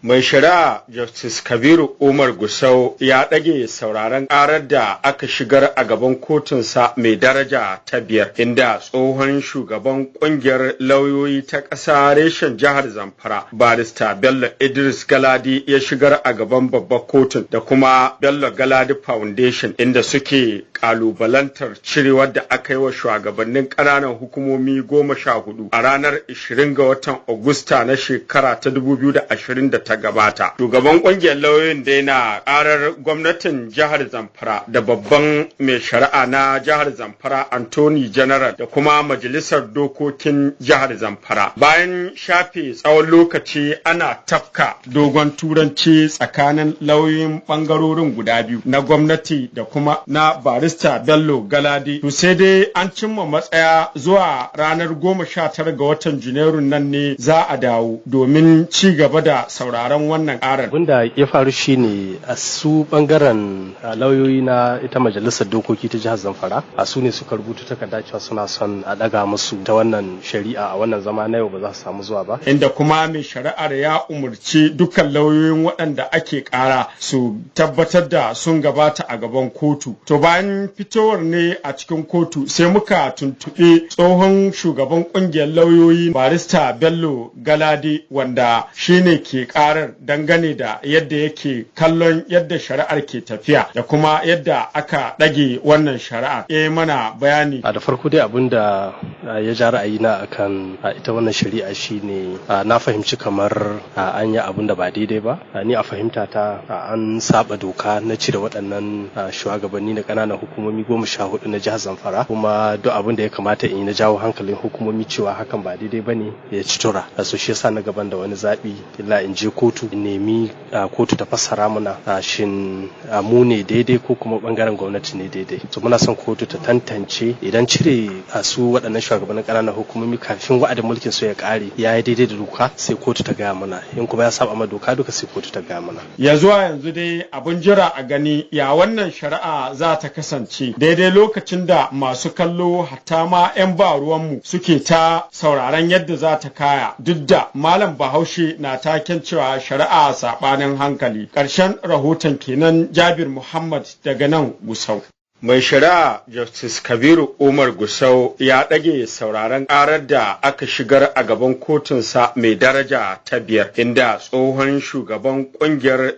Mai shari'a Justice Kabiru Umar Gusau ya ɗage sauraron ƙarar da aka shigar a gaban kotunsa mai daraja ta 5, inda tsohon shugaban ƙungiyar lauyoyi ta ƙasa reshen jihar Zamfara, Barista Bello Idris Galadi ya shigar a gaban babbar kotun da kuma Bello Galadi Foundation, inda suke ƙalubalantar cirewar da aka yi wa shugabannin ƙananan hukumomi 14 a ranar 20 ga watan Agusta na shekara ta 2020 ta gabata. Shugaban ƙungiyar lauyoyin dai na ƙarar gwamnatin jihar Zamfara da babban mai shari'a na jihar Zamfara Anthony General da kuma majalisar dokokin jihar Zamfara. Bayan shafe tsawon lokaci ana tafka dogon turanci tsakanin lauyoyin ɓangarorin guda biyu na gwamnati da kuma na Barista Bello Galadi. To sai dai an cimma matsaya zuwa ranar 19 ga watan Janairun nan ne za a dawo domin ci gaba da sauraron wannan ƙarar. Abinda ya faru shine a su bangaren lauyoyi na ita majalisar dokoki ta jihar Zamfara a su ne suka rubuta takarda cewa suna son a daga musu ta wannan shari'a a wannan zama na yau ba za su samu zuwa ba. Inda kuma mai shari'ar ya umarci dukkan lauyoyin waɗanda ake ƙara su tabbatar da sun gabata a gaban kotu. To bayan fitowar ne a cikin kotu sai muka tuntuɓi tsohon shugaban ƙungiyar lauyoyi Barista Bello Galadi wanda shine ke ƙarar dangane da yadda yake kallon yadda shari'ar ke tafiya da kuma yadda aka ɗage wannan shari'a. Mana bayani. Da farko dai abin da ya ja ra'ayina akan ita wannan shari'a shine na fahimci kamar an yi abin da ba daidai ba. Ni a fahimta ta an saba doka na cire waɗannan shugabanni na ƙananan hukumomi 14 na jihar Zamfara, kuma duk abin da ya kamata in yi na jawo hankalin hukumomi cewa hakan ba daidai bane ya ci tura. So shi yasa na gaban da wani zaɓi illa in je kotu in nemi kotu ta fassara mana shin mu ne daidai ko kuma bangaren gwamnati ne daidai. So muna son kotu ta tantance idan cire su waɗannan shugabannin ƙananan hukumomi kafin wa'adin mulkin su ya ƙare ya yi daidai da doka, sai kotu ta gaya mana, in kuma ya saba ma doka duka sai kotu ta gaya mana. Ya zuwa yanzu dai abun jira a gani ya wannan shari'a za ta kasance daidai lokacin da masu kallo hatta ma 'yan ba ruwanmu suke ta sauraron yadda za ta kaya, duk da Malam Bahaushe na taken cewa shari'a saɓanin hankali. Ƙarshen rahoton kenan. Jabir Muhammad daga nan Gusau. Mai shari'a Justice Kabiru Umar Gusau ya ɗage sauraron ƙarar da aka shigar a gaban kotunsa mai daraja ta 5, inda tsohon shugaban ƙungiyar